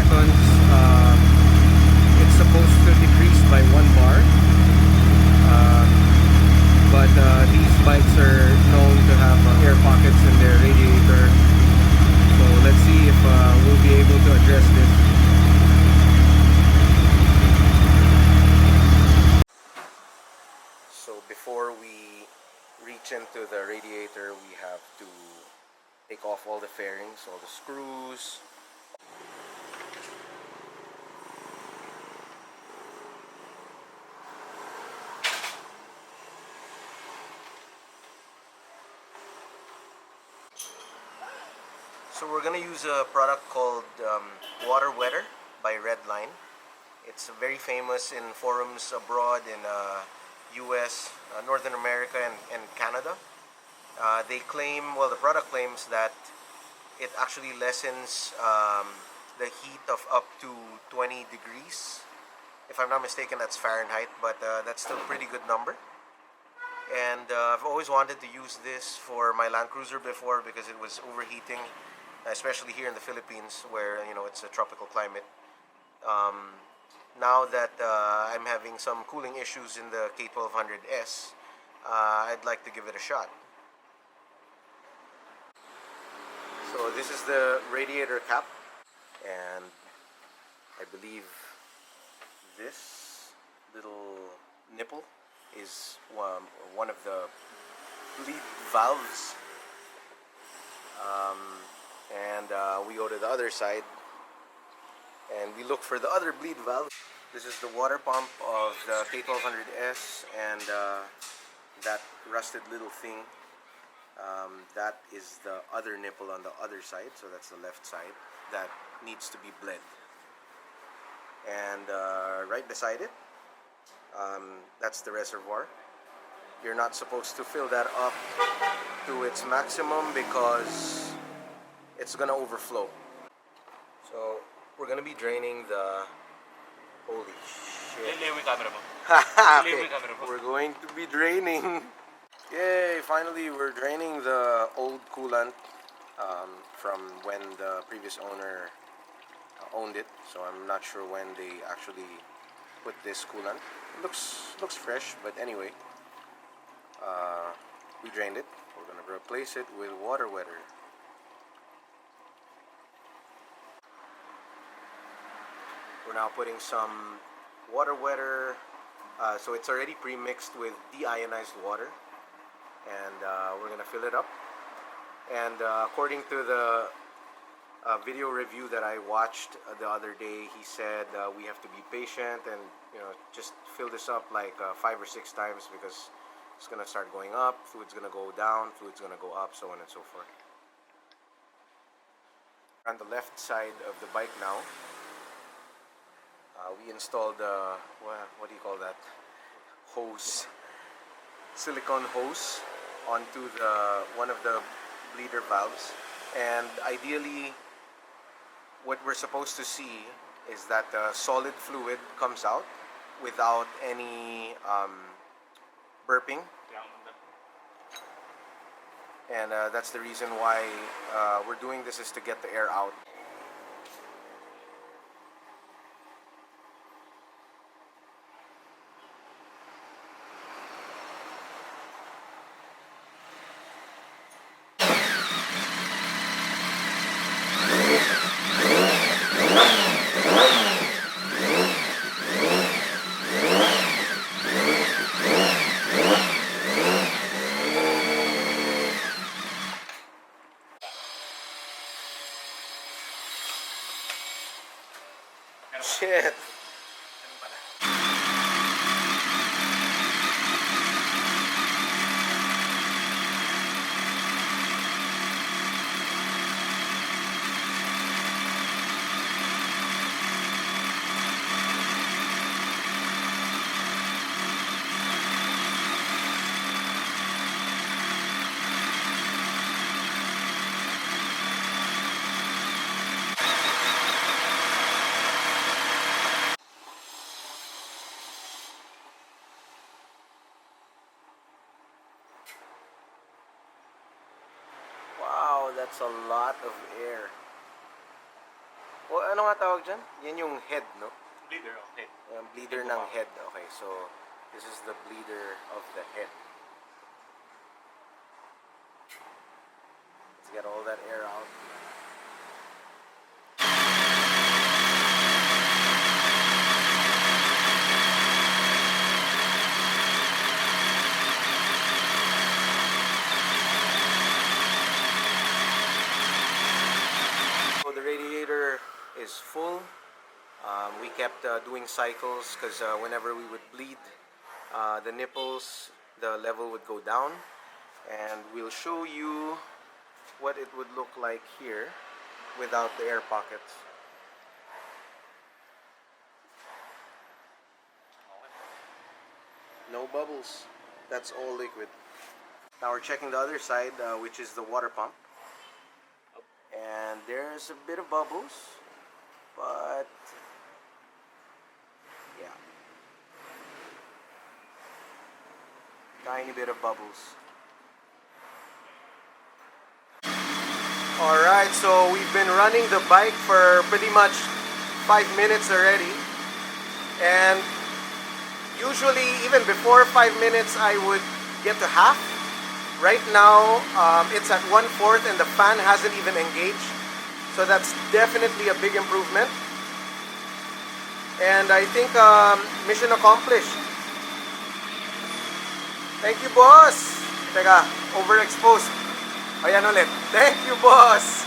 seconds, it's supposed to decrease by 1 bar. But these bikes are known to have air pockets in their radiator. So let's see if we'll be able to address this. So before we reach into the radiator, we have to take off all the fairings, all the screws. So we're gonna use a product called Water Wetter by Redline. It's very famous in forums abroad in US, Northern America, and Canada. They claim, well, the product claims that it actually lessens the heat of up to 20 degrees. If I'm not mistaken, that's Fahrenheit, but that's still a pretty good number. And I've always wanted to use this for my Land Cruiser before because it was overheating, especially here in the Philippines where it's a tropical climate. Now that I'm having some cooling issues in the K1200S, I'd like to give it a shot. So this is the radiator cap, and I believe this little nipple is one of the bleed valves. And we go to the other side and we look for the other bleed valve. This is the water pump of the K1200S, and that rusted little thing, that is the other nipple on the other side, so that's the left side, that needs to be bled. And right beside it, that's the reservoir. You're not supposed to fill that up to its maximum because it's gonna overflow. So we're gonna be draining the, holy shit. Okay. We're going to be draining. Yay, finally we're draining the old coolant from when the previous owner owned it. So I'm not sure when they actually put this coolant. It looks fresh, but anyway, we drained it. We're gonna replace it with water wetter. We're now putting some water wetter, so it's already pre-mixed with deionized water, and we're gonna fill it up. And according to the video review that I watched the other day, he said we have to be patient and just fill this up like 5 or 6 times because it's gonna start going up, fluid's gonna go down, fluid's gonna go up, so on and so forth. On the left side of the bike now, we installed what do you call that, hose, silicone hose onto one of the bleeder valves. And ideally what we're supposed to see is that the solid fluid comes out without any burping. And that's the reason why we're doing this, is to get the air out. Shit. Wow, that's a lot of air. O ano nga tawag dyan? Yan yung head, no? Bleeder, okay. Yung bleeder ng head. Okay, so this is the bleeder of the head. Let's get all that air out. So the radiator is full. We kept doing cycles because whenever we would bleed the nipples, the level would go down. And we'll show you what it would look like here without the air pockets. No bubbles. That's all liquid. Now we're checking the other side, which is the water pump. And there's a bit of bubbles, but yeah, tiny bit of bubbles. Alright, so we've been running the bike for pretty much 5 minutes already, and usually even before 5 minutes I would get to half. Right now it's at 1/4 and the fan hasn't even engaged, so that's definitely a big improvement, and I think mission accomplished. Thank you, boss. Teka, overexposed. Ayan ulit. Thank you, boss.